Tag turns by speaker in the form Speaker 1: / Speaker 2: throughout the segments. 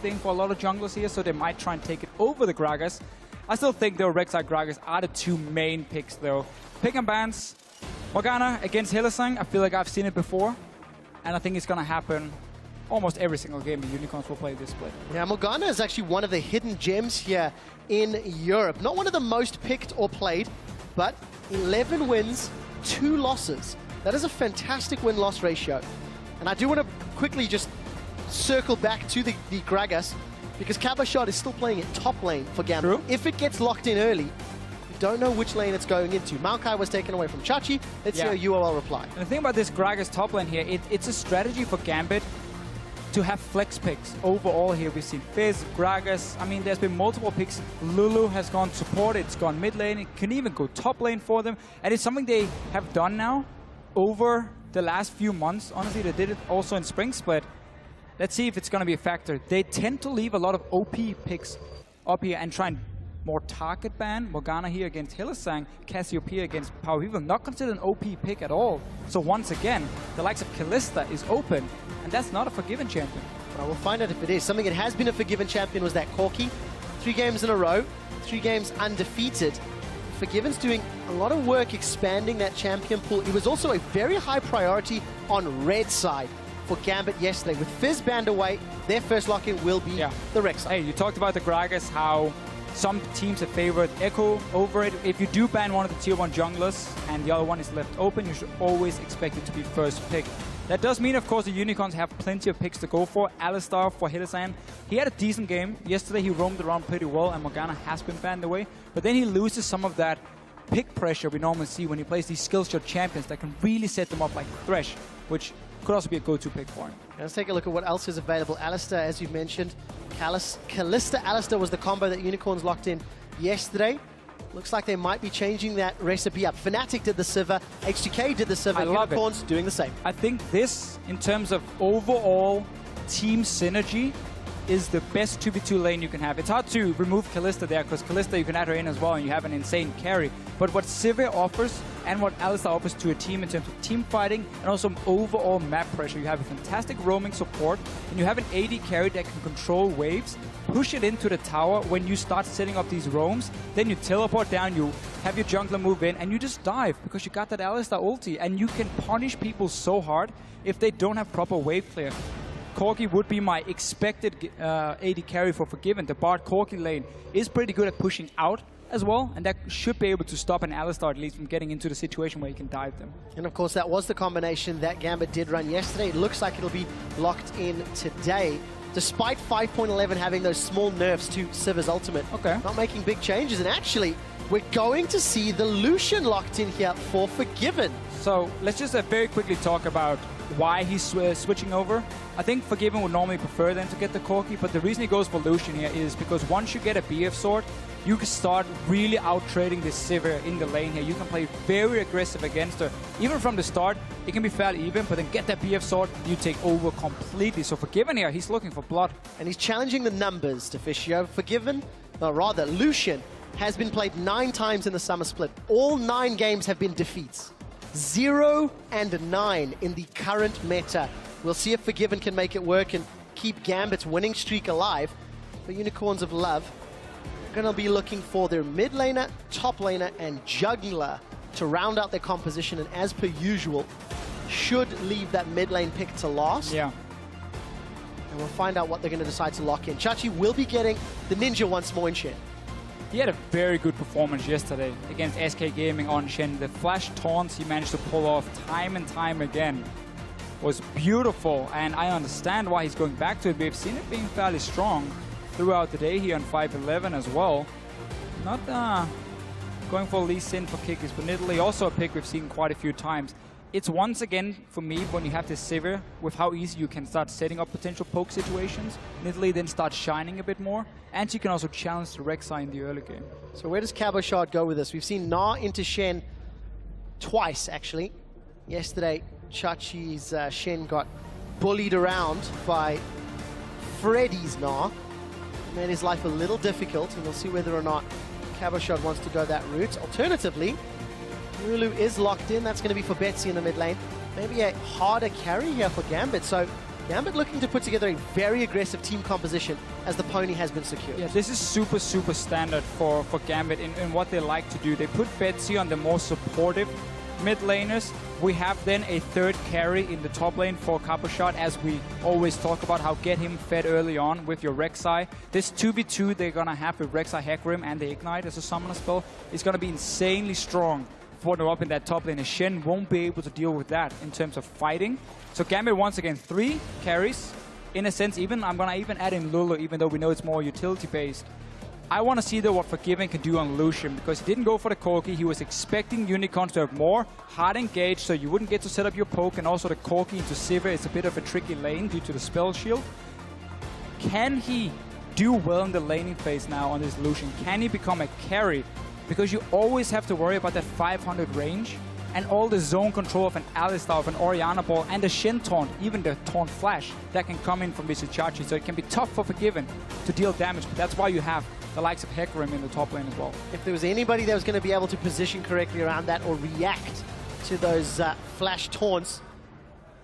Speaker 1: thing for a lot of junglers here, so they might try and take it over the Gragas. I still think the Rek'Sai Gragas are the two main picks though. Pick and bans, Morgana against Hylissang. I feel like I've seen it before, and I think it's gonna happen almost every single game the Unicorns will play this split.
Speaker 2: Yeah, Morgana is actually one of the hidden gems here in Europe. Not one of the most picked or played, but 11 wins, 2 losses. That is a fantastic win-loss ratio. And I do want to quickly just circle back to the Gragas, because Cabochard is still playing it top lane for Gambit.
Speaker 1: True.
Speaker 2: If it gets locked in early, you don't know which lane it's going into. Maokai was taken away from Chachi. Let's see how UOL reply.
Speaker 1: And the thing about this Gragas top lane here, it's a strategy for Gambit to have flex picks overall here. We've seen Fizz, Gragas. I mean, there's been multiple picks. Lulu has gone support, it's gone mid lane, it can even go top lane for them. And it's something they have done now over the last few months. Honestly, they did it also in Spring Split. Let's see if it's going to be a factor. They tend to leave a lot of OP picks up here and try and more target ban. Morgana here against Hylissang, Cassiopeia against Power Weevil, not considered an OP pick at all. So once again, the likes of Kalista is open, and that's not a Forgiven champion.
Speaker 2: Well, we'll find out if it is. Something that has been a Forgiven champion was that Corki. 3 games in a row, 3 games undefeated. Forgiven's doing a lot of work expanding that champion pool. It was also a very high priority on red side for Gambit yesterday. With Fizz banned away, their first lock-in will be the Rek'Sai.
Speaker 1: Hey, you talked about the Gragas, how some teams have favored Echo over it. If you do ban one of the tier 1 junglers and the other one is left open, you should always expect it to be first pick. That does mean, of course, the Unicorns have plenty of picks to go for. Alistar for Hylissang. He had a decent game. Yesterday he roamed around pretty well, and Morgana has been banned away. But then he loses some of that pick pressure we normally see when he plays these skill shot champions that can really set them up like Thresh, which could also be a go-to pick for him.
Speaker 2: Let's take a look at what else is available. Alistar, as you mentioned. Kalista Alistar was the combo that Unicorns locked in yesterday. Looks like they might be changing that recipe up. Fnatic did the Sivir, H2K did the Sivir, Unicorns doing the same.
Speaker 1: I think this, in terms of overall team synergy, is the best 2v2 lane you can have. It's hard to remove Kalista there, because Kalista you can add her in as well and you have an insane carry. But what Sivir offers and what Alistar offers to a team in terms of team fighting and also overall map pressure, you have a fantastic roaming support and you have an AD carry that can control waves, push it into the tower when you start setting up these roams, then you teleport down, you have your jungler move in and you just dive because you got that Alistar ulti, and you can punish people so hard if they don't have proper wave clear. Corki would be my expected AD carry for Forgiven. The Bard Corki lane is pretty good at pushing out as well, and that should be able to stop an Alistar at least from getting into the situation where you can dive them.
Speaker 2: And of course that was the combination that Gambit did run yesterday. It looks like it'll be locked in today, despite 5.11 having those small nerfs to Sivir's ultimate.
Speaker 1: Okay.
Speaker 2: Not making big changes, and actually we're going to see the Lucian locked in here for Forgiven.
Speaker 1: So let's just very quickly talk about why he's switching over. I think Forgiven would normally prefer them to get the Corki, but the reason he goes for Lucian here is because once you get a BF sword, you can start really out-trading this Sivir in the lane here. You can play very aggressive against her. Even from the start, it can be fairly even, but then get that BF sword, you take over completely. So Forgiven here, he's looking for blood.
Speaker 2: And he's challenging the numbers, Deficio. Forgiven, or rather Lucian, has been played 9 times in the summer split. All 9 games have been defeats. 0 and 9 in the current meta. We'll see if Forgiven can make it work and keep Gambit's winning streak alive. The Unicorns of Love are going to be looking for their mid laner, top laner, and jungler to round out their composition, and as per usual, should leave that mid lane pick to last.
Speaker 1: Yeah.
Speaker 2: And we'll find out what they're going to decide to lock in. Chachi will be getting the Ninja once more in Shen.
Speaker 1: He had a very good performance yesterday against SK Gaming on Shen. The flash taunts he managed to pull off time and time again was beautiful, and I understand why he's going back to it. We've seen it being fairly strong throughout the day here on 5.11 as well. Not going for Lee Sin for Kikis, but Italy also a pick we've seen quite a few times. It's once again, for me, when you have this Sivir, with how easy you can start setting up potential poke situations, Italy then starts shining a bit more, and she can also challenge the Rek'Sai in the early game.
Speaker 2: So where does Cabochard go with this? We've seen Na into Shen twice, actually. Yesterday, Chachi's Shen got bullied around by Freddy's Na. Made his life a little difficult, and we'll see whether or not Cabochard wants to go that route. Alternatively, Lulu is locked in. That's going to be for Betsy in the mid lane. Maybe a harder carry here for Gambit. So Gambit looking to put together a very aggressive team composition as the pony has been secured.
Speaker 1: Yeah, this is super standard for Gambit in what they like to do. They put Betsy on the more supportive mid laners. We have then a third carry in the top lane for Caboshot, as we always talk about how get him fed early on with your Rek'Sai. This 2v2 they're gonna have with Rek'Sai Hecarim and the Ignite as a summoner spell is gonna be insanely strong for them up in that top lane. And Shen won't be able to deal with that in terms of fighting. So Gambit once again 3 carries. In a sense, I'm gonna even add in Lulu, even though we know it's more utility based. I want to see though what Forgiven can do on Lucian, because he didn't go for the Corki. He was expecting Unicorns to have more hard engage, so you wouldn't get to set up your poke, and also the Corki into Sivir is a bit of a tricky lane due to the spell shield. Can he do well in the laning phase now on this Lucian? Can he become a carry? Because you always have to worry about that 500 range and all the zone control of an Alistar, of an Orianna ball, and the Shen taunt, even the taunt flash that can come in from Vizicsacsi. So it can be tough for Forgiven to deal damage, but that's why you have the likes of Hecarim in the top lane as well.
Speaker 2: If there was anybody that was going to be able to position correctly around that or react to those flash taunts,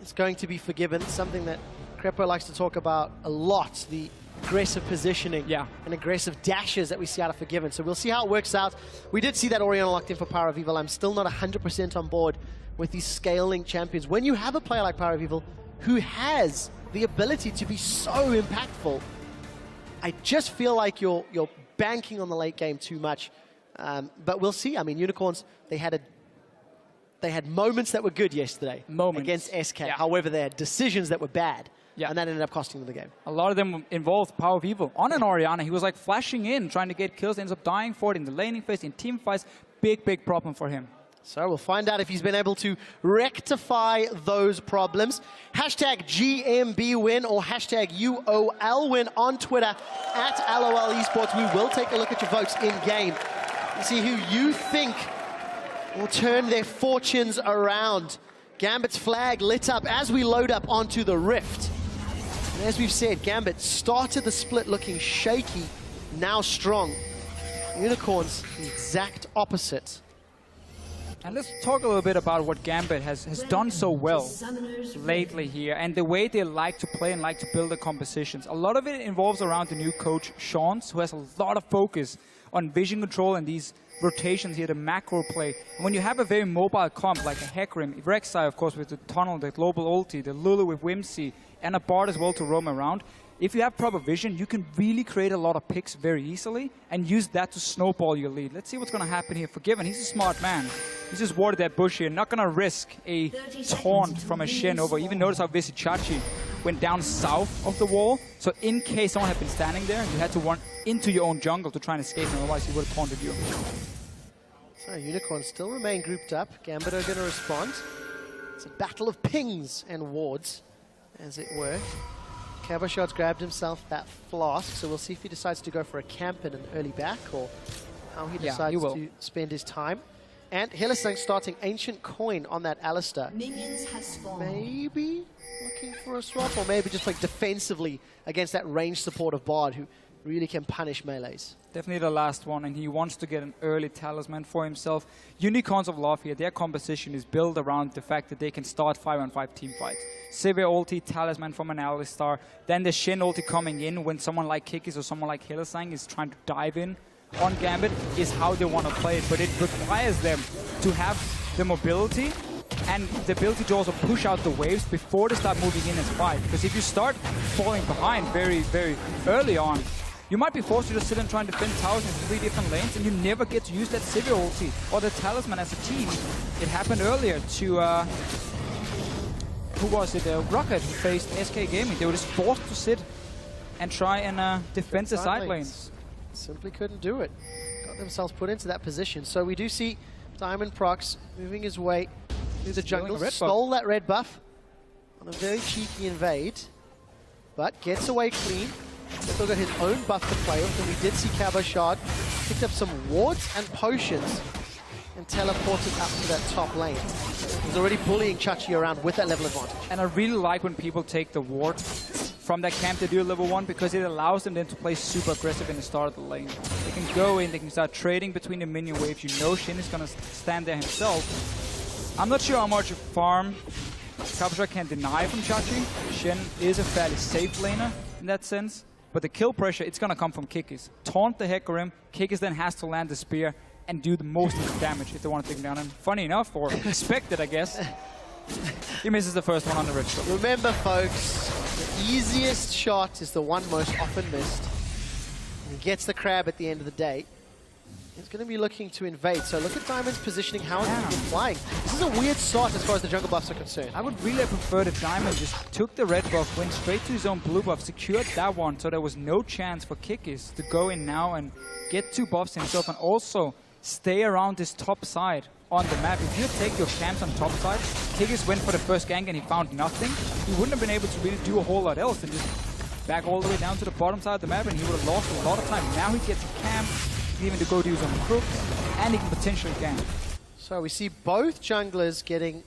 Speaker 2: it's going to be Forgiven, something that Crepo likes to talk about a lot, the aggressive positioning and aggressive dashes that we see out of Forgiven. So we'll see how it works out. We did see that Orianna locked in for Power of Evil. I'm still not 100% on board with these scaling champions. When you have a player like Power of Evil who has the ability to be so impactful, I just feel like you're banking on the late game too much. But we'll see. I mean, Unicorns, they had moments that were good yesterday against SK.
Speaker 1: Yeah.
Speaker 2: However, they had decisions that were bad. Yeah. And that ended up costing them the game.
Speaker 1: A lot of them involved Power of Evil. On an Orianna, he was like flashing in, trying to get kills, ends up dying for it in the laning phase, in team fights. Big problem for him.
Speaker 2: So we'll find out if he's been able to rectify those problems. Hashtag GMB win or hashtag UOL win on Twitter at LOL Esports. We will take a look at your votes in game and see who you think will turn their fortunes around. Gambit's flag lit up as we load up onto the Rift. And as we've said, Gambit started the split looking shaky, now strong. Unicorns, the exact opposite.
Speaker 1: And let's talk a little bit about what Gambit has done so well lately here, and the way they like to play and like to build the compositions. A lot of it involves around the new coach, Sean's, who has a lot of focus on vision control and these rotations here, the macro play. And when you have a very mobile comp like a Hecarim, Rek'Sai, of course, with the tunnel, the global ulti, the Lulu with Whimsy, and a Bard as well to roam around, if you have proper vision, you can really create a lot of picks very easily and use that to snowball your lead. Let's see what's going to happen here. Forgiven, he's a smart man. He's just warded that bush here, not going to risk a taunt from a Shen over. Even notice how Vizicsacsi went down south of the wall. So in case someone had been standing there, you had to run into your own jungle to try and escape him, otherwise he would have taunted you.
Speaker 2: So Unicorns still remain grouped up. Gambit are going to respond. It's a battle of pings and wards, as it were. Caboshot's grabbed himself that flask, so we'll see if he decides to go for a camp in an early back or how he decides to spend his time. And Hylissang starting Ancient Coin on that Alistar. Maybe looking for a swap, or maybe just like defensively against that range support of Bard who really can punish melees.
Speaker 1: Definitely the last one, and he wants to get an early talisman for himself. Unicorns of Love here, their composition is built around the fact that they can start 5-on-5 team fights. Sivir ulti, talisman from an Alistar, then the Shen ulti coming in when someone like Kikis or someone like Hylissang is trying to dive in on Gambit is how they want to play it, but it requires them to have the mobility and the ability to also push out the waves before they start moving in as five. Because if you start falling behind very early on, you might be forced to just sit and try and defend towers in 3 different lanes, and you never get to use that Sivir ulti or the talisman as a team. It happened earlier to, who was it? Rocket, who faced SK Gaming. They were just forced to sit and try and defend the side lanes.
Speaker 2: Simply couldn't do it. Got themselves put into that position. So we do see Diamond Prox moving his way through the jungle. Stole that red buff on a very cheeky invade, but gets away clean. Still got his own buff to play with, and we did see Caboshot picked up some wards and potions and teleported up to that top lane. He's already bullying Chachi around with that level advantage.
Speaker 1: And I really like when people take the ward from that camp to do level 1, because it allows them then to play super aggressive in the start of the lane. They can go in, they can start trading between the minion waves. You know Shin is going to stand there himself. I'm not sure how much farm Kabusha can deny from Chachi. Shen is a fairly safe laner in that sense. But the kill pressure, it's going to come from Kikis. Taunt the heck of him. Kikis then has to land the spear and do the most of the damage if they want to take him down. And funny enough, or expected, I guess, he misses the first one on the red shot.
Speaker 2: Remember, folks, the easiest shot is the one most often missed. And he gets the crab at the end of the day. He's going to be looking to invade. So look at Diamond's positioning, how he's been flying. This is a weird start as far as the jungle buffs are concerned.
Speaker 1: I would really prefer if Diamond just took the red buff, went straight to his own blue buff, secured that one, so there was no chance for Kikis to go in now and get 2 buffs himself, and also stay around this top side on the map. If you take your camps on top side, Kikis went for the first gank and he found nothing. He wouldn't have been able to really do a whole lot else and just back all the way down to the bottom side of the map, and he would have lost a lot of time. Now he gets a camp, even to go do some crook, and he can potentially gank.
Speaker 2: So we see both junglers getting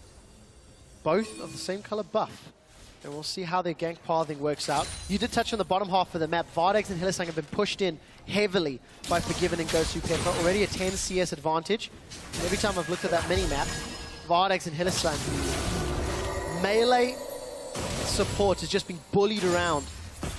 Speaker 2: both of the same color buff. And we'll see how their gank pathing works out. You did touch on the bottom half of the map. Vardex and Hylissang have been pushed in heavily by Forgiven and Gosu Pepper. Already a 10 CS advantage. And every time I've looked at that mini-map, Vardex and Hylissang, melee support is just being bullied around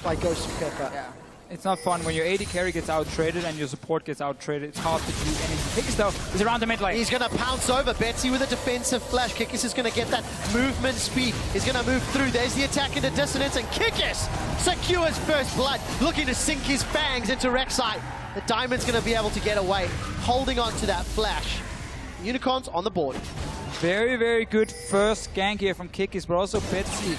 Speaker 2: by Gosu Pepper.
Speaker 1: Yeah. It's not fun when your AD carry gets out-traded and your support gets out-traded. It's hard to do anything. Kikis, though, is around the mid lane.
Speaker 2: He's going to pounce over. Betsy with a defensive flash. Kikis is going to get that movement speed. He's going to move through. There's the attack into dissonance, and Kikis secures first blood, looking to sink his fangs into Rek'Sai. The Diamond's going to be able to get away, holding on to that flash. Unicorns on the board.
Speaker 1: Very, very good first gank here from Kikis, but also Betsy.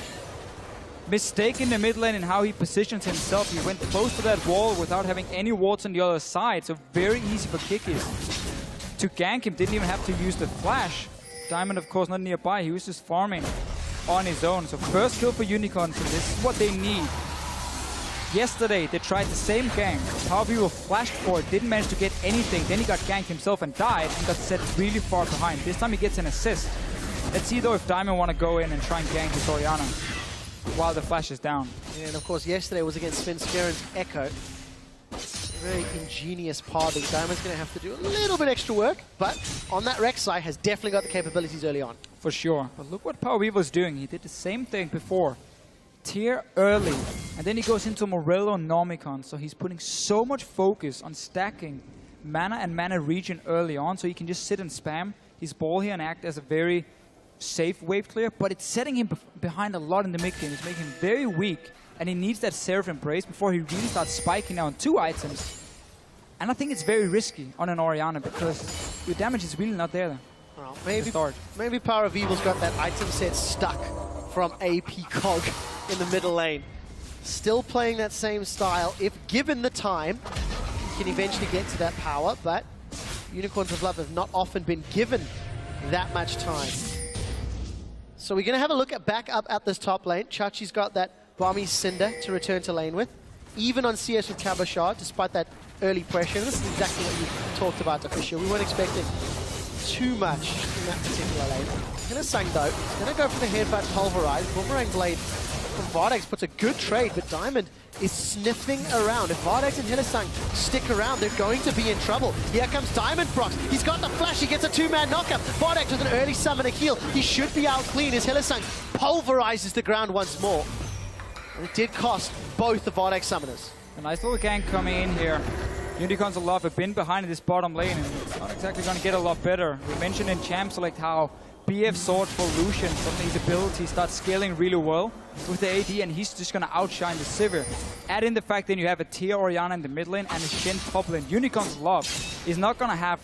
Speaker 1: Mistake in the mid lane and how he positions himself. He went close to that wall without having any wards on the other side, so very easy for Kikis to gank him. Didn't even have to use the flash. Diamond, of course, not nearby. He was just farming on his own. So first kill for Unicorns, and this is what they need. Yesterday, they tried the same gank. Power Weaver flashed for it, didn't manage to get anything. Then he got ganked himself and died, and got set really far behind. This time he gets an assist. Let's see, though, if Diamond want to go in and try and gank his Orianna while the flash is down.
Speaker 2: Yeah, and of course, yesterday was against Sven Skeren's Echo. Very ingenious pathing. Diamond's going to have to do a little bit extra work, but on that Rek'Sai has definitely got the capabilities early on.
Speaker 1: For sure. But look what Power Weaver's doing. He did the same thing before. Tier early, and then he goes into Morello and Normicon, so he's putting so much focus on stacking mana and mana region early on, so he can just sit and spam his ball here and act as a very safe wave clear, but it's setting him behind a lot in the mid game. It's making him very weak, and he needs that Seraph Embrace before he really starts spiking now on 2 items. And I think it's very risky on an Orianna because your damage is really not there.
Speaker 2: Well, maybe Power of Evil's got that item set stuck from AP Cog in the middle lane. Still playing that same style. If given the time, he can eventually get to that power, but Unicorns of Love have not often been given that much time. So we're going to have a look at back up at this top lane. Chachi's got that Bomby Cinder to return to lane with. Even on CS with Kabusha, despite that early pressure. This is exactly what you talked about, Official. We weren't expecting too much in that particular lane. Hylissang, though, is going to go for the Headbutt Pulverize. Boomerang Blade from Vardex puts a good trade, but Diamond is sniffing around. If Vardex and Hylissang stick around, they're going to be in trouble. Here comes Diamond Prox. He's got the flash. He gets a 2-man knockup. Vardex with an early summon, a heal. He should be out clean as Hylissang pulverizes the ground once more. And it did cost both the Vardex summoners.
Speaker 1: A nice little gank coming in here. Unicorns of Love have been behind in this bottom lane, and it's not exactly going to get a lot better. We mentioned in Champ Select how BF Sword for Lucian, suddenly his ability starts scaling really well with the AD, and he's just going to outshine the Sivir. Add in the fact that you have a tier Orianna in the mid lane and a Shen top lane. Unicorns of Love is not going to have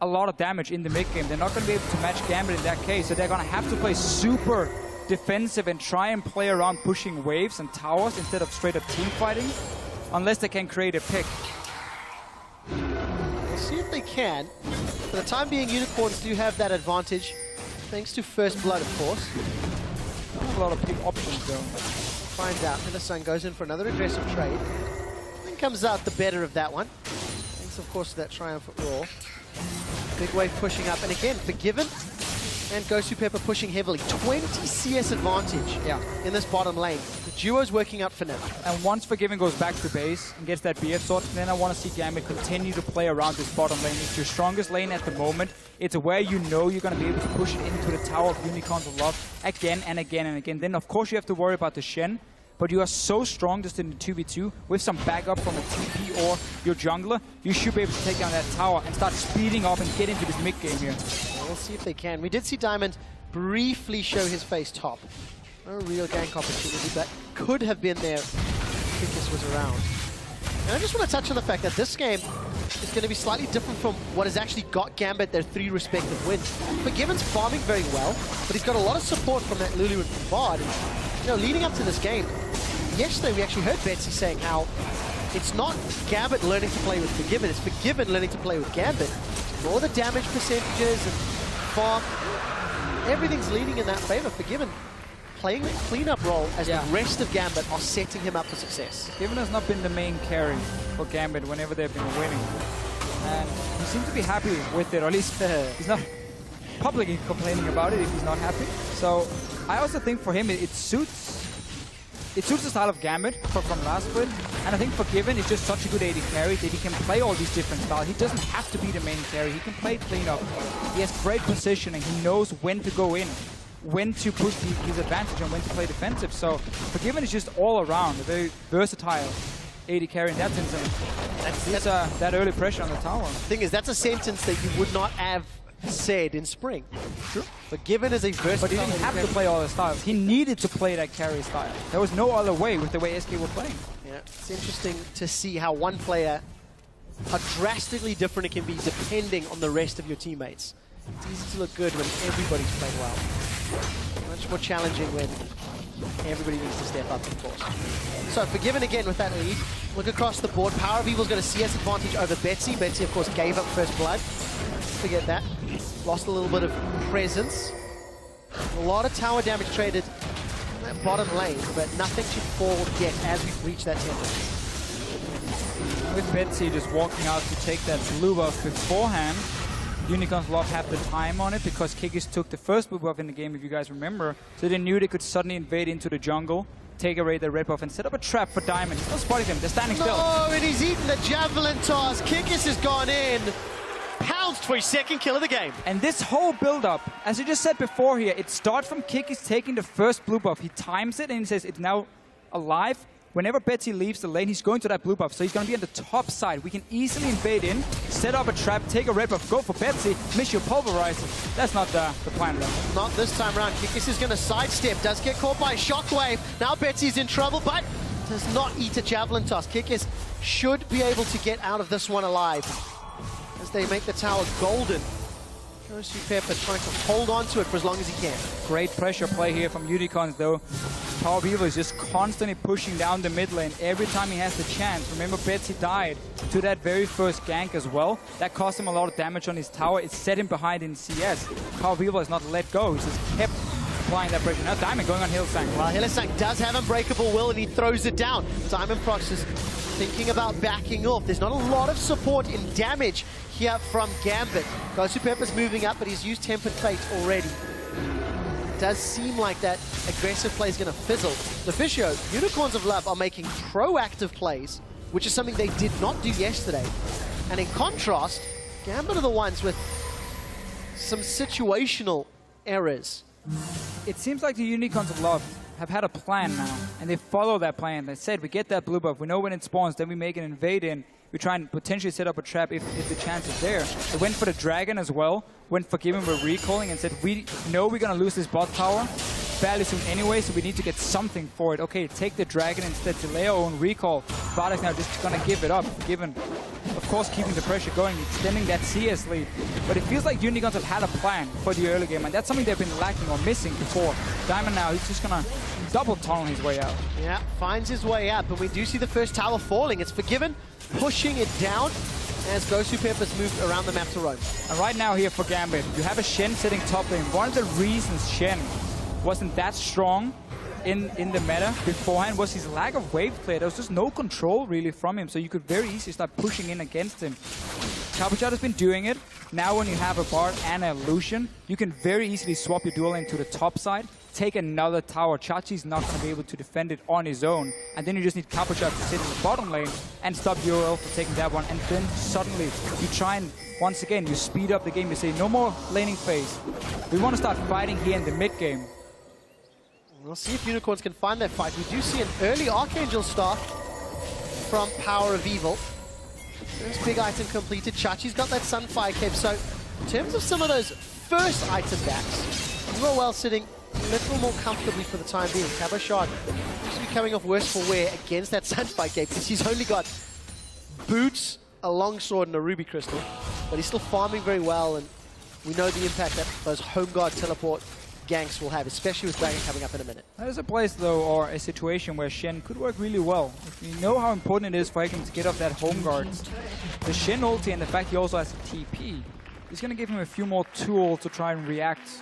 Speaker 1: a lot of damage in the mid game. They're not going to be able to match Gambit in that case, so they're going to have to play super defensive and try and play around pushing waves and towers instead of straight up team fighting, unless they can create a pick.
Speaker 2: We'll see if they can. For the time being, Unicorns do have that advantage, thanks to First Blood, of course.
Speaker 1: Not a lot of pick options, though.
Speaker 2: Finds out. Hylissang goes in for another aggressive trade. Then comes out the better of that one. Thanks, of course, to that triumphant roar. Big wave pushing up. And again, Forgiven and Gosu Pepper pushing heavily. 20 CS advantage in this bottom lane. The duo's working out for now.
Speaker 1: And once Forgiven goes back to base and gets that BF sword, then I want to see Gambit continue to play around this bottom lane. It's your strongest lane at the moment. It's where you know you're going to be able to push it into the Tower of Unicorns of Love again and again and again. Then, of course, you have to worry about the Shen. But you are so strong just in the 2v2 with some backup from a TP or your jungler. You should be able to take down that tower and start speeding up and get into this mid game here.
Speaker 2: We'll see if they can. We did see Diamond briefly show his face top. No real gank opportunity, but could have been there if Kickus was around. And I just want to touch on the fact that this game is going to be slightly different from what has actually got Gambit their 3 respective wins. Forgiven's farming very well, but he's got a lot of support from that Lulu and Bard. You know, leading up to this game, yesterday we actually heard Betsy saying how it's not Gambit learning to play with Forgiven, it's Forgiven learning to play with Gambit. All the damage percentages and farm, everything's leading in that favor. Forgiven playing the cleanup role as the rest of Gambit are setting him up for success.
Speaker 1: Forgiven has not been the main carry for Gambit whenever they've been winning. And he seems to be happy with it, or at least he's not publicly complaining about it if he's not happy. So I also think for him it suits the style of Gambit from last split. And I think Forgiven is just such a good AD carry that he can play all these different styles. He doesn't have to be the main carry. He can play cleanup. He has great positioning. He knows when to go in, when to push his advantage, and when to play defensive. So Forgiven is just all around a very versatile AD carry in that sense. That's that early pressure on the tower.
Speaker 2: The thing is, that's a sentence that you would not have said in spring.
Speaker 1: True.
Speaker 2: Forgiven is a versatile.
Speaker 1: But he didn't have to play all the styles. He needed to play that carry style. There was no other way with the way SK were playing.
Speaker 2: Yeah, it's interesting to see how one player, how drastically different it can be depending on the rest of your teammates. It's easy to look good when everybody's playing well. Much more challenging when everybody needs to step up, of course. So Forgiven again with that lead. Look across the board. Power of Evil's got a CS advantage over Betsy. Betsy, of course, gave up first blood. Forget that. Lost a little bit of presence. A lot of tower damage traded in that bottom lane, but nothing should fall yet as we reach that 10 minutes.
Speaker 1: With Betsy just walking out to take that blue buff beforehand, Unicorns Love have the time on it because Kikis took the first blue buff in the game, if you guys remember. So they knew they could suddenly invade into the jungle, take away the red buff, and set up a trap for Diamond. He's not spotting them. They're standing still.
Speaker 2: Oh, and he's eaten the javelin toss. Kikis has gone in. Pounced for his second kill of the game.
Speaker 1: And this whole build-up, as you just said before here, it starts from Kikis taking the first blue buff. He times it and he says it's now alive. Whenever Betsy leaves the lane, he's going to that blue buff. So he's going to be on the top side. We can easily invade in, set up a trap, take a red buff, go for Betsy, miss your pulverizer. That's not the plan, though.
Speaker 2: Not this time around. Kikis is going to sidestep. Does get caught by a shockwave. Now Betsy's in trouble, but does not eat a javelin toss. Kikis should be able to get out of this one alive as they make the tower golden. Pepper trying to hold on to it for as long as he can.
Speaker 1: Great pressure play here from Unicorns, though. Power Beaver is just constantly pushing down the mid lane every time he has the chance. Remember, Betsy died to that very first gank as well. That cost him a lot of damage on his tower. It set him behind in CS. Power Beaver has not let go. He's just kept applying that pressure. Now Diamond going on Hillsang.
Speaker 2: Well, Hillsang does have Unbreakable Will, and he throws it down. Diamond Prox is thinking about backing off. There's not a lot of support in damage here from Gambit. Gosu Pepper's moving up, but he's used Tempered Fate already. It does seem like that aggressive play is going to fizzle. Officio, Unicorns of Love are making proactive plays, which is something they did not do yesterday. And in contrast, Gambit are the ones with some situational errors.
Speaker 1: It seems like the Unicorns of Love have had a plan now, and they follow that plan. They said, we get that blue buff, we know when it spawns, then we make an invade in. We try and potentially set up a trap if the chance is there. They went for the dragon as well, went Forgiven with recalling and said, we know we're going to lose this bot tower fairly soon anyway, so we need to get something for it. Okay, take the dragon instead, delay our own recall. Bardock's now just going to give it up. Forgiven, of course, keeping the pressure going, extending that CS lead. But it feels like Unicorns have had a plan for the early game, and that's something they've been lacking or missing before. Diamond now, he's just going to double tunnel his way out.
Speaker 2: Yeah, finds his way out, but we do see the first tower falling. It's Forgiven pushing it down as Gosu Pepper's moved around the map to roam.
Speaker 1: And right now here for Gambit, you have a Shen sitting top lane. One of the reasons Shen wasn't that strong in the meta beforehand was his lack of wave play. There was just no control really from him, so you could very easily start pushing in against him. Capuchat has been doing it. Now when you have a Bard and a Lucian, you can very easily swap your dual lane to the top side, take another tower. Chachi's not going to be able to defend it on his own, and then you just need Capuchat to sit in the bottom lane and stop URL from taking that one, and then suddenly you try and, once again, you speed up the game. You say, no more laning phase. We want to start fighting here in the mid game.
Speaker 2: We'll see if Unicorns can find that fight. We do see an early Archangel start from Power of Evil. First big item completed. Chachi's got that Sunfire cape. So in terms of some of those first item backs, you are well sitting a little more comfortably for the time being. Cabochard seems to be coming off worse for wear against that Sunfire cape because he's only got boots, a longsword, and a ruby crystal. But he's still farming very well, and we know the impact that those home guard teleport ganks will have, especially with Dragon coming up in a minute.
Speaker 1: That is a place, though, or a situation where Shen could work really well. If you know how important it is for him to get off that home guard, the Shen ulti and the fact he also has a TP is going to give him a few more tools to try and react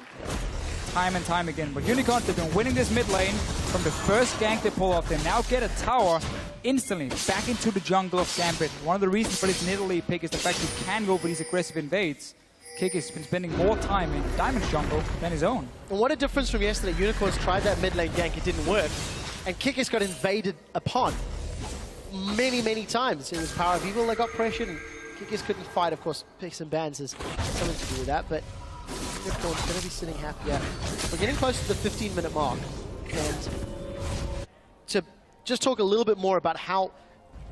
Speaker 1: time and time again. But Unicorns, they've been winning this mid lane from the first gank they pull off. They now get a tower instantly back into the jungle of Gambit. One of the reasons for this Nidalee pick is the fact he can go for these aggressive invades. Kick has been spending more time in Diamond's jungle than his own.
Speaker 2: And what a difference from yesterday. Unicorns tried that mid lane gank, it didn't work. And Kikis got invaded upon many, many times. It was Power of Evil that got pressured, and Kikis couldn't fight. Of course, picks and bans has something to do with that, but Unicorns going to be sitting happy. We're getting close to the 15-minute mark. And to just talk a little bit more about how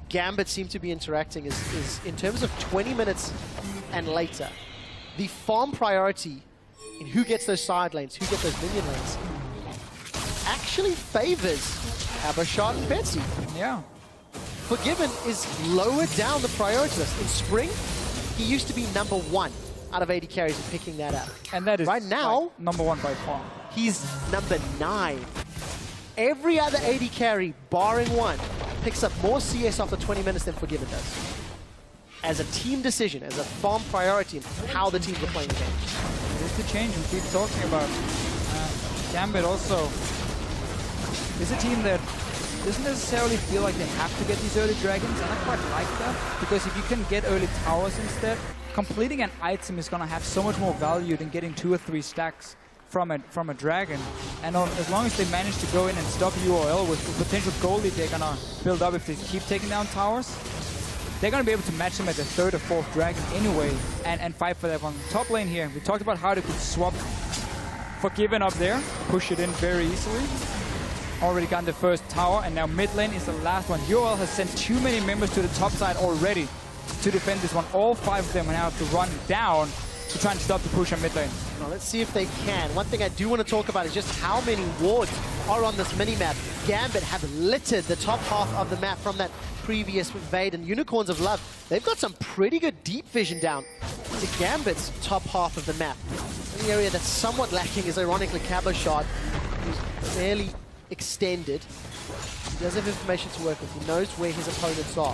Speaker 2: Gambit seem to be interacting is in terms of 20 minutes and later, the farm priority in who gets those side lanes, who gets those minion lanes, actually favors Cabochard and Betsy.
Speaker 1: Yeah.
Speaker 2: Forgiven is lower down the priority list. In spring, he used to be #1 out of 80 carries and picking that up.
Speaker 1: And that is
Speaker 2: right now,
Speaker 1: like #1 by far.
Speaker 2: He's #9. Every other 80 carry, barring one, picks up more CS after 20 minutes than Forgiven does. As a team decision, as a farm priority, and how the teams are playing the game.
Speaker 1: It's the change we keep talking about. Gambit also is a team that doesn't necessarily feel like they have to get these early dragons, and I quite like that, because if you can get early towers instead, completing an item is going to have so much more value than getting 2 or 3 stacks from a dragon. And as long as they manage to go in and stop URL with the potential goalie they're going to build up if they keep taking down towers, they're going to be able to match them at the 3rd or 4th dragon anyway and fight for that one. Top lane here, we talked about how they could swap Forgiven up there, push it in very easily. Already gotten the first tower, and now mid lane is the last one. URL has sent too many members to the top side already to defend this one. All 5 of them now have to run down to try and stop the push on mid lane.
Speaker 2: Now let's see if they can. One thing I do want to talk about is just how many wards are on this mini-map. Gambit have littered the top half of the map from that previous invade, and Unicorns of Love, they've got some pretty good deep vision down to Gambit's top half of the map. The area that's somewhat lacking is ironically Cabochard, who's fairly extended. He does have information to work with. He knows where his opponents are.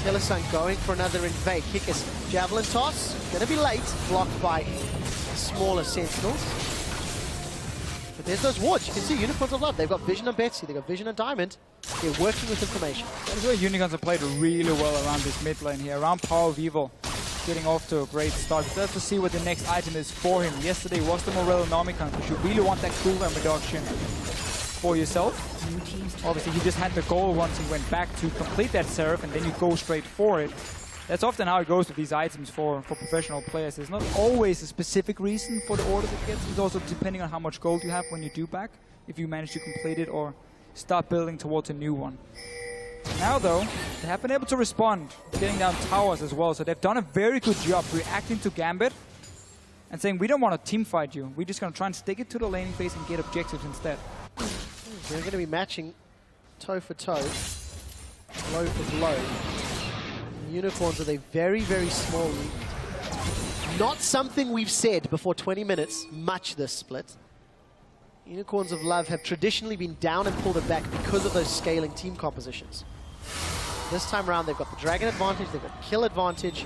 Speaker 2: Telesun going for another invade. Kikis, Javelin toss. Gonna be late. Blocked by smaller Sentinels. But there's those wards. You can see Unicorns of Love. They've got vision on Betsy. They've got vision on Diamond. They're working with information.
Speaker 1: That is where Unicorns have played really well around this mid lane here. Around Power of Evil. Getting off to a great start. Let's just see what the next item is for him. Yesterday was the Morellonomicon, because you really want that cooldown reduction for yourself. Obviously, he just had the goal once he went back to complete that Seraph, and then you go straight for it. That's often how it goes with these items for professional players. There's not always a specific reason for the order that gets. It's also depending on how much gold you have when you do back, if you manage to complete it or start building towards a new one. Now, though, they have been able to respond, getting down towers as well. So they've done a very good job reacting to Gambit and saying, we don't want to team fight you. We're just going to try and stick it to the laning phase and get objectives instead.
Speaker 2: They're going to be matching toe for toe, blow for blow. Unicorns with a very, very small lead. Not something we've said before 20 minutes, much this split. Unicorns of Love have traditionally been down and pulled it back because of those scaling team compositions. This time around, they've got the Dragon advantage, they've got kill advantage.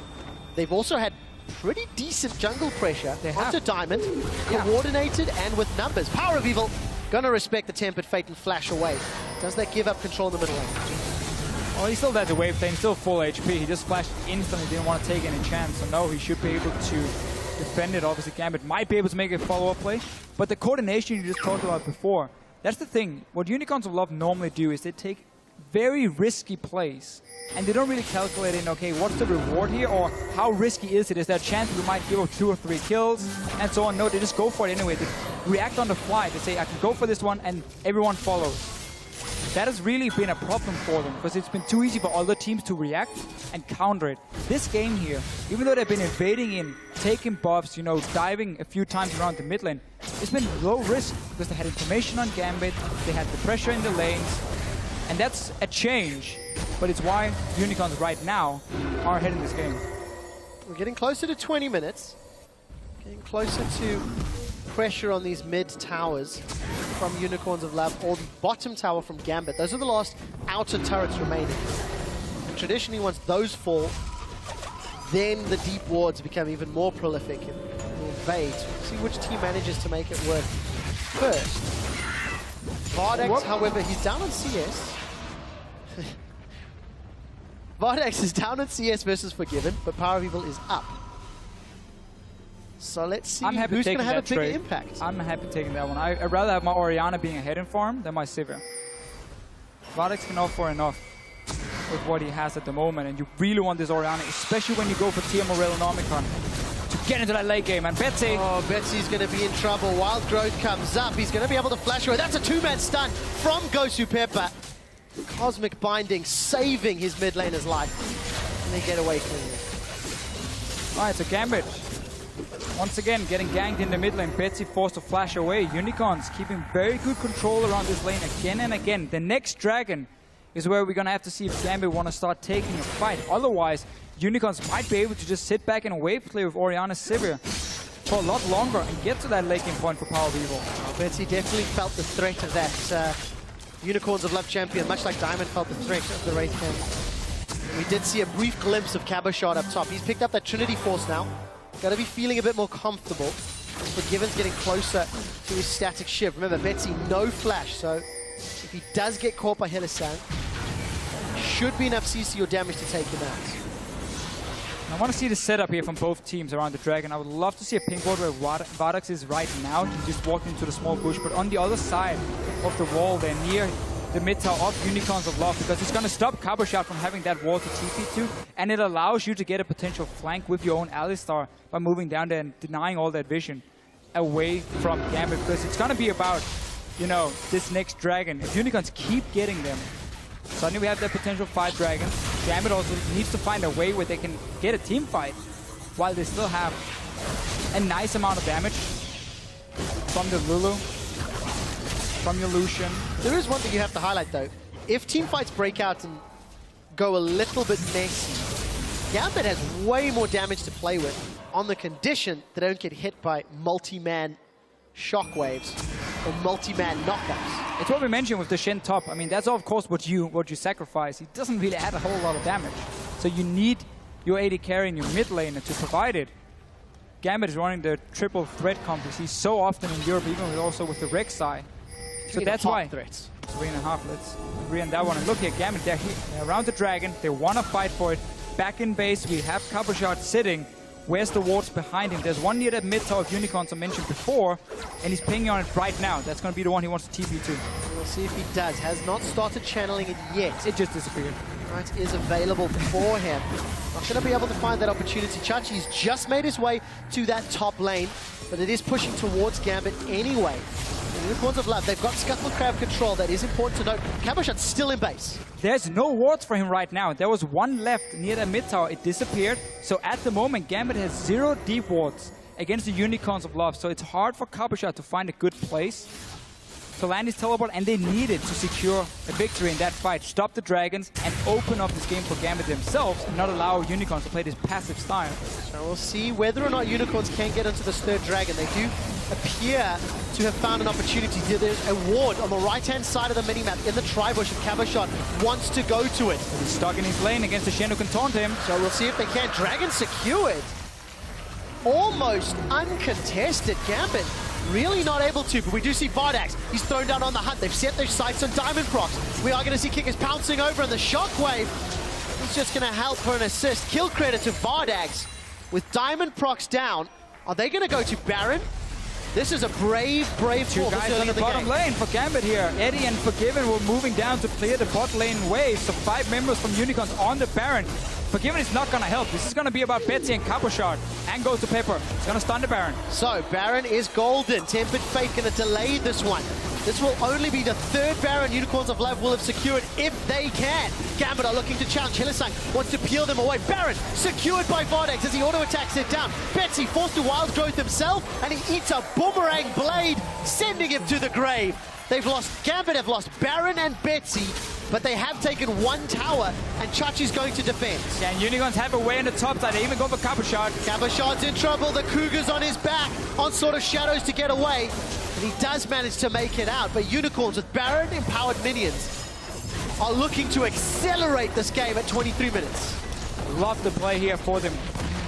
Speaker 2: They've also had pretty decent jungle pressure onto Diamond, coordinated and with numbers. Power of Evil Gonna respect the Tempered Fate and flash away. Does that give up control in the middle lane?
Speaker 1: Well, he still had the wave plane, still full HP. He just flashed instantly, didn't want to take any chance. So no, he should be able to defend it. Obviously, Gambit might be able to make a follow-up play. But the coordination you just talked about before, that's the thing. What Unicorns of Love normally do is they take very risky plays. And they don't really calculate in, okay, what's the reward here? Or how risky is it? Is there a chance we might give up 2 or 3 kills? And so on. No, they just go for it anyway. They react on the fly. They say, I can go for this one, and everyone follows. That has really been a problem for them, because it's been too easy for other teams to react and counter it. This game here, even though they've been invading in, taking buffs, you know, diving a few times around the mid lane, it's been low risk, because they had information on Gambit, they had the pressure in the lanes, and that's a change. But it's why Unicorns right now are ahead in this game.
Speaker 2: We're getting closer to 20 minutes. Getting closer to pressure on these mid towers from Unicorns of Love, or the bottom tower from Gambit. Those are the last outer turrets remaining. And traditionally, once those fall, then the deep wards become even more prolific and invade. See which team manages to make it work first. Vardax, however, he's down on CS. Vardax is down on CS versus Forgiven, but Power of Evil is up. So let's see who's going to have a bigger impact.
Speaker 1: I'm happy taking that one. I'd rather have my Orianna being ahead in farm than my Sivir. Vardax can offer enough with what he has at the moment, and you really want this Orianna, especially when you go for Tier Morel and Omicron, to get into that late game. And Betsy...
Speaker 2: Oh, Betsy's going to be in trouble. Wild Growth comes up. He's going to be able to flash away. That's a 2-man stun from Gosu Pepper. Cosmic Binding saving his mid laner's life. And they get away cleanly.
Speaker 1: Alright, so Gambit once again getting ganked in the mid lane. Betsy forced to flash away. Unicorns keeping very good control around this lane again and again. The next dragon is where we're going to have to see if Gambit want to start taking a fight. Otherwise, Unicorns might be able to just sit back and wave play with Orianna Sivir for a lot longer and get to that late game point for Power of Evil.
Speaker 2: Betsy definitely felt the threat of that Unicorns of Love champion, much like Diamond felt the threat of the Wraith King. We did see a brief glimpse of Cabochard up top. He's picked up that Trinity Force now. Got to be feeling a bit more comfortable. Forgiven's getting closer to his static shift. Remember, Betsy, no flash, so if he does get caught by Helisan, should be enough CC or damage to take him out.
Speaker 1: I want to see the setup here from both teams around the dragon. I would love to see a pink ward where Vardax is right now. He just walked into the small bush, but on the other side of the wall, they're near the mid tower of Unicorns of Love, because it's going to stop Cabochard from having that wall to TP to, and it allows you to get a potential flank with your own Alistar by moving down there and denying all that vision away from Gambit, because it's going to be about, you know, this next dragon. If Unicorns keep getting them, suddenly we have that potential 5 dragons. Gambit also needs to find a way where they can get a team fight while they still have a nice amount of damage from the Lulu, from your Lucian.
Speaker 2: There is one thing you have to highlight though. If team fights break out and go a little bit messy, Gambit has way more damage to play with on the condition they don't get hit by multi-man shockwaves or multi-man knockouts.
Speaker 1: It's what we mentioned with the Shen top. I mean, that's of course what you sacrifice. He doesn't really add a whole lot of damage. So you need your AD carry and your mid laner to provide it. Gambit is running the triple threat complex. He's so often in Europe, even also with the Rek'Sai. So that's why. 3.5, let's agree on that one. And look here, Gambit, they're around the dragon. They want to fight for it. Back in base, we have Cabochard sitting. Where's the wards behind him? There's one near that mid tower of Unicorns I mentioned before, and he's pinging on it right now. That's going to be the one he wants to TP to.
Speaker 2: We'll see if he does. Has not started channeling it yet.
Speaker 1: It just disappeared.
Speaker 2: Right, is available for him. Not going to be able to find that opportunity. Chachi's just made his way to that top lane, but it is pushing towards Gambit anyway. The Unicorns of Love, they've got Scuttle Crab control. That is important to note. Cabochard's still in base.
Speaker 1: There's no wards for him right now. There was one left near the mid tower. It disappeared. So at the moment, Gambit has 0 deep wards against the Unicorns of Love. So it's hard for Cabochard to find a good place to land his teleport, and they needed to secure a victory in that fight, stop the dragons, and open up this game for Gambit themselves, and not allow Unicorns to play this passive style.
Speaker 2: So we'll see whether or not Unicorns can get into this third dragon. They do appear to have found an opportunity. There's a ward on the right-hand side of the minimap in the tri-bush, and Cabochard wants to go to it.
Speaker 1: He's stuck in his lane against the Shen who can taunt him.
Speaker 2: So we'll see if they can. Dragon secured. Almost uncontested. Gambit Really not able to, but we do see Vardax. He's thrown down on the hunt. They've set their sights on Diamond Procs. We are going to see Kickers pouncing over, and the Shockwave is just going to help for an assist. Kill credit to Vardax with Diamond Procs down. Are they going to go to Baron? This is a brave
Speaker 1: Two guys on the bottom lane for Gambit here. Eddie and Forgiven were moving down to clear the bot lane way. So 5 members from Unicorns on the Baron. Forgiven is not going to help. This is going to be about Betsy and Cabochard. And goes to Pepper. It's going to stun the Baron.
Speaker 2: So Baron is golden. Tempered Fate going to delay this one. This will only be the 3rd Baron Unicorns of Love will have secured if they can. Gambit are looking to challenge. Hylissang wants to peel them away. Baron secured by Vardax as he auto-attacks it down. Betsy forced to wild growth himself, and he eats a boomerang blade, sending him to the grave. Gambit have lost Baron and Betsy, but they have taken 1 tower, and Chachi's going to defend.
Speaker 1: Yeah, and Unicorns have a way in the top side. They even go for Cabochard.
Speaker 2: Cabochard's in trouble. The Cougar's on his back, on sort of shadows to get away. And he does manage to make it out, but Unicorns with Baron-empowered minions are looking to accelerate this game at 23 minutes.
Speaker 1: Love the play here for them.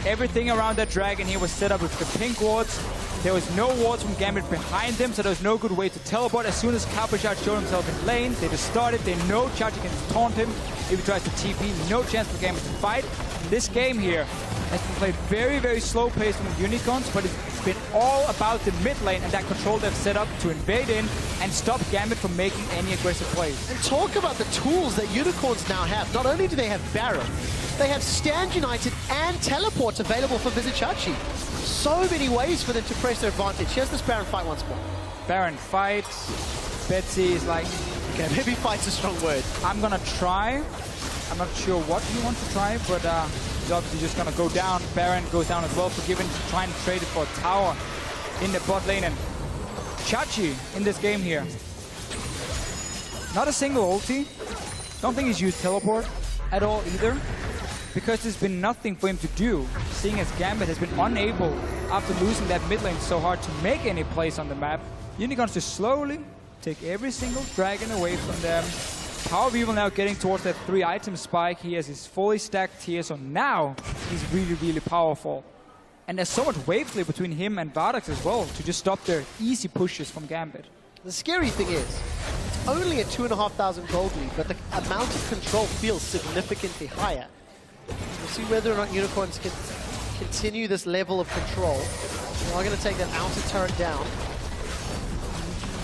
Speaker 1: Everything around that dragon here was set up with the pink wards. There was no wards from Gambit behind them, so there was no good way to teleport. As soon as Cabochard showed himself in lane, they just started. They know Chachi can just taunt him. If he tries to TP, no chance for Gambit to fight. This game here has been played very slow pace from the Unicorns, but it's been all about the mid lane and that control they've set up to invade in and stop Gambit from making any aggressive plays.
Speaker 2: And talk about the tools that Unicorns now have. Not only do they have Baron, they have Stand United and Teleports available for Visit Chachi. So many ways for them to press their advantage. Here's this Baron fight once more.
Speaker 1: Baron fights. Betsy is like,
Speaker 2: okay, maybe fight's a strong word.
Speaker 1: I'm gonna try. I'm not sure what he wants to try, but he's obviously just gonna go down. Baron goes down as well, Forgiven to try and trade it for a tower in the bot lane. And Chachi in this game here, not a single ulti. Don't think he's used teleport at all either, because there's been nothing for him to do, seeing as Gambit has been unable, after losing that mid lane so hard, to make any plays on the map. Unicorns just slowly take every single dragon away from them. Power Weevil now getting towards that 3-item spike. He has his fully stacked tier, so now he's really powerful. And there's so much wave clear between him and Vardax as well to just stop their easy pushes from Gambit.
Speaker 2: The scary thing is, it's only a 2,500 gold lead, but the amount of control feels significantly higher. We'll see whether or not Unicorns can continue this level of control. They are going to take that outer turret down.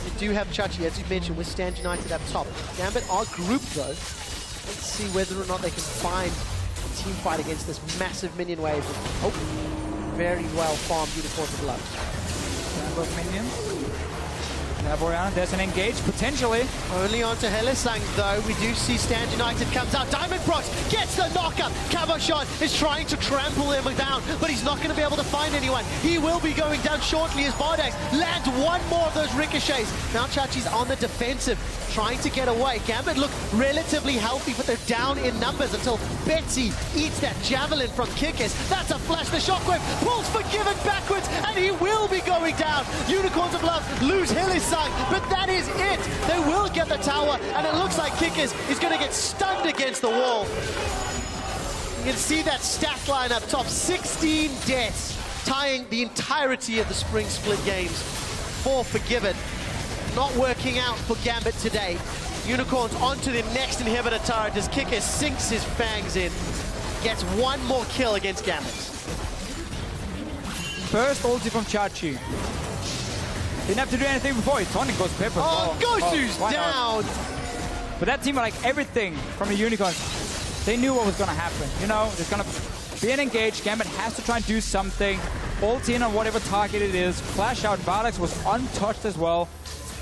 Speaker 2: They do have Chachi, as you mentioned, with Stand United up top. Gambit are grouped though. Let's see whether or not they can find a team fight against this massive minion wave. Oh, very well farmed Unicorns of Love.
Speaker 1: Number of minions. There's an engage, potentially.
Speaker 2: Only onto Hylissang, though. We do see Stand United comes out. Diamond Procs gets the knockup. Cabochard is trying to trample him down, but he's not going to be able to find anyone. He will be going down shortly as Vardax lands 1 more of those ricochets. Now Chachi's on the defensive, trying to get away. Gambit look relatively healthy, but they're down in numbers until Betsy eats that javelin from Kickers. That's a flash. The Shockwave pulls Forgiven backwards, and he will be going down. Unicorns of Love lose Hylissang, but that is it. They will get the tower, and it looks like Kickers is going to get stunned against the wall. You can see that stat line up top, 16 deaths, tying the entirety of the Spring Split games for Forgiven. Not working out for Gambit today. Unicorns onto the next inhibitor turret as Kickers sinks his fangs in. Gets 1 more kill against Gambit.
Speaker 1: First ulti from Chachi. Didn't have to do anything before. His taunting goes Pepper.
Speaker 2: Gosu's down!
Speaker 1: But that team, like everything from the Unicorns, they knew what was going to happen. You know, there's going to be an engage. Gambit has to try and do something. Ult in on whatever target it is. Flash out. Vardax was untouched as well.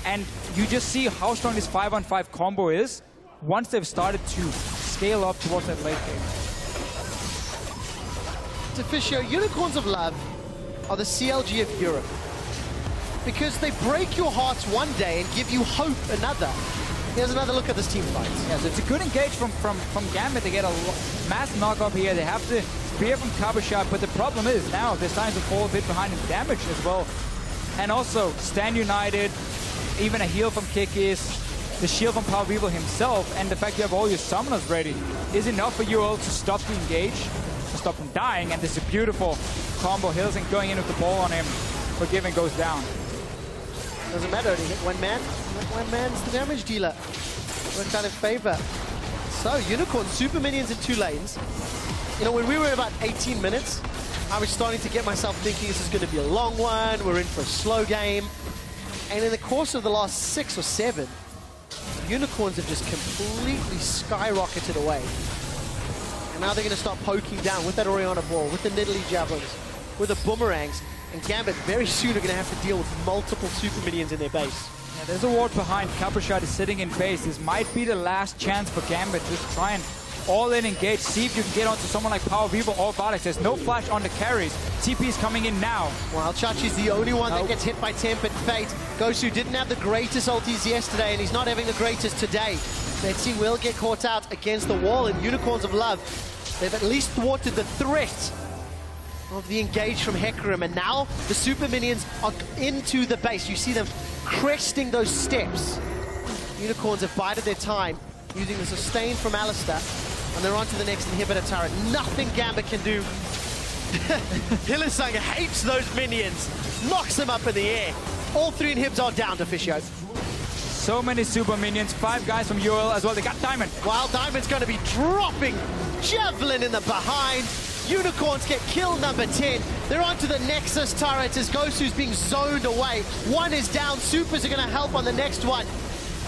Speaker 1: And you just see how strong this 5-on-5 combo is once they've started to scale up towards that late game.
Speaker 2: Deficio, Unicorns of Love are the CLG of Europe, because they break your hearts one day and give you hope another. Here's another look at this team fight.
Speaker 1: Yeah, so it's a good engage from Gambit. They get a mass knock-up here. They have to spear from Cabochard, but the problem is now they're starting to fall a bit behind in damage as well. And also, Stand United, even a heal from Kikis, the shield from Power Weevil himself, and the fact you have all your summoners ready is enough for you all to stop the engage, to stop him dying. And this is a beautiful combo. Hylissang going in with the ball on him. Forgiven goes down.
Speaker 2: Doesn't matter, he hit one man. One man's the damage dealer. Worked out in favor. So, Unicorn, super minions in 2 lanes. You know, when we were about 18 minutes, I was starting to get myself thinking this is going to be a long one, we're in for a slow game. And in the course of the last 6 or 7, Unicorns have just completely skyrocketed away. And now they're going to start poking down with that Orianna ball, with the Nidalee javelins, with the boomerangs. And Gambit very soon are going to have to deal with multiple super minions in their base.
Speaker 1: Yeah, there's a ward behind. Caprishot is sitting in base. This might be the last chance for Gambit. Just try and all in engage. See if you can get onto someone like Power Vivo or Vardex. There's no flash on the carries. TP is coming in now.
Speaker 2: Well, Chachi's the only one that gets hit by Tempered Fate. Gosu didn't have the greatest ultis yesterday, and he's not having the greatest today. Betsy will get caught out against the wall, and Unicorns of Love, they've at least thwarted the threat of the engage from Hecarim, and now the super minions are into the base. You see them cresting those steps. Unicorns have bided their time, using the sustain from Alistar, and they're on to the next inhibitor turret. Nothing Gambit can do. Hylissang hates those minions, knocks them up in the air. All 3 inhibs are down to Fisio.
Speaker 1: So many super minions, 5 guys from UL as well. They got Diamond.
Speaker 2: While Diamond's going to be dropping Javelin in the behind. Unicorns get kill number 10. They're onto the Nexus turret as Gosu's being zoned away. One is down. Supers are going to help on the next one.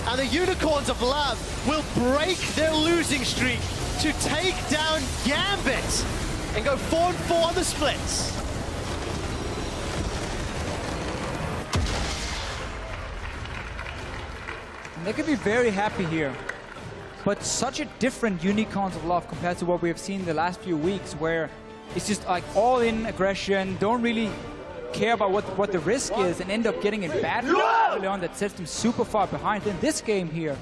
Speaker 2: And the Unicorns of Love will break their losing streak to take down Gambit and go 4-4 on the splits.
Speaker 1: And they could be very happy here. But such a different Unicorns of Love compared to what we have seen the last few weeks, where it's just like all-in aggression, don't really care about what the risk is, and end up getting it bad early on that sets them super far behind. In this game here,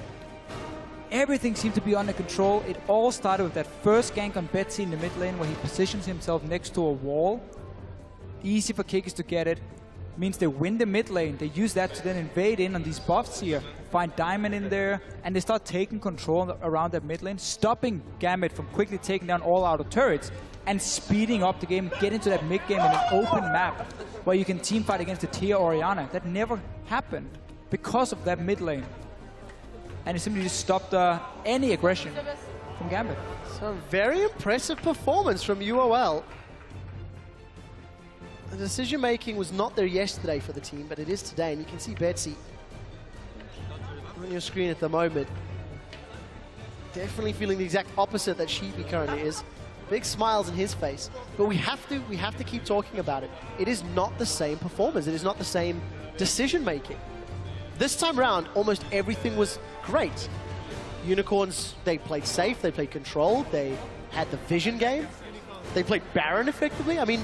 Speaker 1: everything seemed to be under control. It all started with that first gank on Betsy in the mid lane, where he positions himself next to a wall. Easy for Kickers to get it. Means they win the mid lane. They use that to then invade in on these buffs here. Find Diamond in there, and they start taking control around that mid lane, stopping Gambit from quickly taking down all outer turrets and speeding up the game, get into that mid game in an open map where you can team fight against the tier Orianna. That never happened because of that mid lane. And it simply just stopped any aggression from Gambit.
Speaker 2: So very impressive performance from UOL. The decision-making was not there yesterday for the team, but it is today, and you can see Betsy on your screen at the moment. Definitely feeling the exact opposite that Sheepy currently is. Big smiles in his face. But we have to keep talking about it. It is not the same performance. It is not the same decision-making. This time round, almost everything was great. Unicorns, they played safe, they played controlled, they had the vision game, they played Baron effectively. I mean,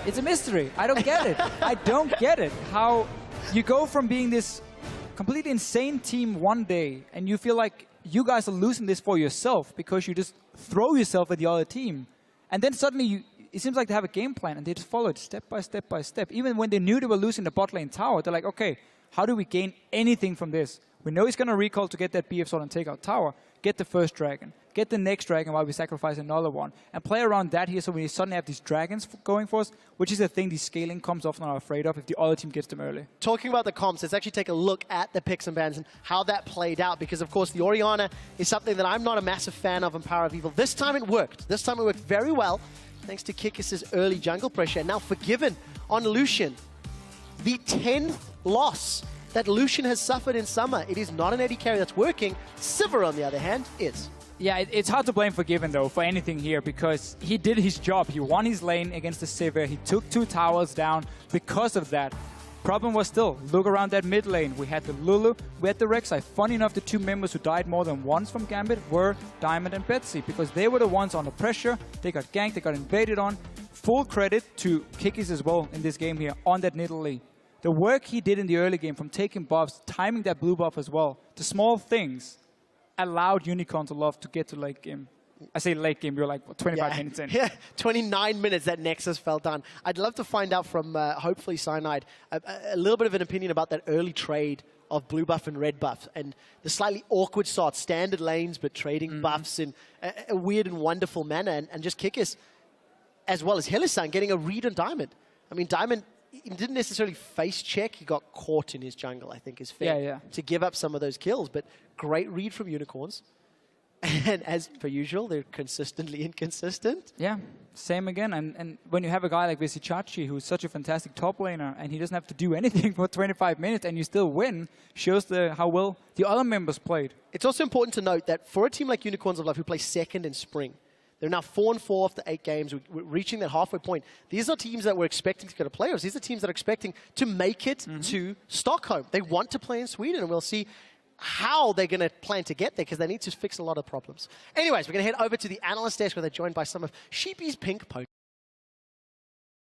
Speaker 1: it's a mystery. I don't get it. I don't get it. How you go from being this completely insane team one day and you feel like you guys are losing this for yourself because you just throw yourself at the other team. And then suddenly it seems like they have a game plan and they just follow it step by step by step. Even when they knew they were losing the bot lane tower, they're like, okay, how do we gain anything from this? We know he's going to recall to get that BF sword and take out tower, get the first dragon, get the next dragon while we sacrifice another one, and play around that here so we suddenly have these dragons going for us, which is the thing these scaling comps often are afraid of if the other team gets them early.
Speaker 2: Talking about the comps, let's actually take a look at the picks and bans and how that played out, because of course the Orianna is something that I'm not a massive fan of in Power of Evil. This time it worked. This time it worked very well, thanks to Kikis' early jungle pressure. Now Forgiven on Lucian. The 10th loss that Lucian has suffered in summer. It is not an AD carry that's working. Sivir, on the other hand, is.
Speaker 1: Yeah, it's hard to blame Forgiven, though, for anything here, because he did his job. He won his lane against the Sivir. He took 2 towers down because of that. Problem was still, look around that mid lane. We had the Lulu, we had the Rek'Sai. Funny enough, the 2 members who died more than once from Gambit were Diamond and Betsy, because they were the ones under pressure. They got ganked, they got invaded on. Full credit to Kikis as well in this game here on that Nidalee. The work he did in the early game, from taking buffs, timing that blue buff as well, the small things allowed Unicorns of Love to get to late game. I say late game, you're like, what, 25 minutes in.
Speaker 2: Yeah, 29 minutes that Nexus fell down. I'd love to find out from, hopefully, Cyanide, a little bit of an opinion about that early trade of blue buff and red buff, and the slightly awkward start, standard lanes, but trading buffs in a weird and wonderful manner, and just Kikis, as well as Hylissang, getting a read on Diamond. I mean, Diamond he didn't necessarily face check. He got caught in his jungle, I think is fair.
Speaker 1: Yeah.
Speaker 2: To give up some of those kills. But great read from Unicorns. And as per usual, they're consistently inconsistent.
Speaker 1: Yeah, same again. And when you have a guy like Visichachi, who's such a fantastic top laner, and he doesn't have to do anything for 25 minutes, and you still win, shows how well the other members played.
Speaker 2: It's also important to note that for a team like Unicorns of Life, who play second in Spring, they're now 4-4 after 8 games. We're reaching that halfway point. These are teams that we're expecting to go to playoffs. These are teams that are expecting to make it to Stockholm. They want to play in Sweden, and we'll see how they're going to plan to get there, because they need to fix a lot of problems. Anyways, we're going to head over to the analyst desk where they're joined by some of Sheepy's pink ponies.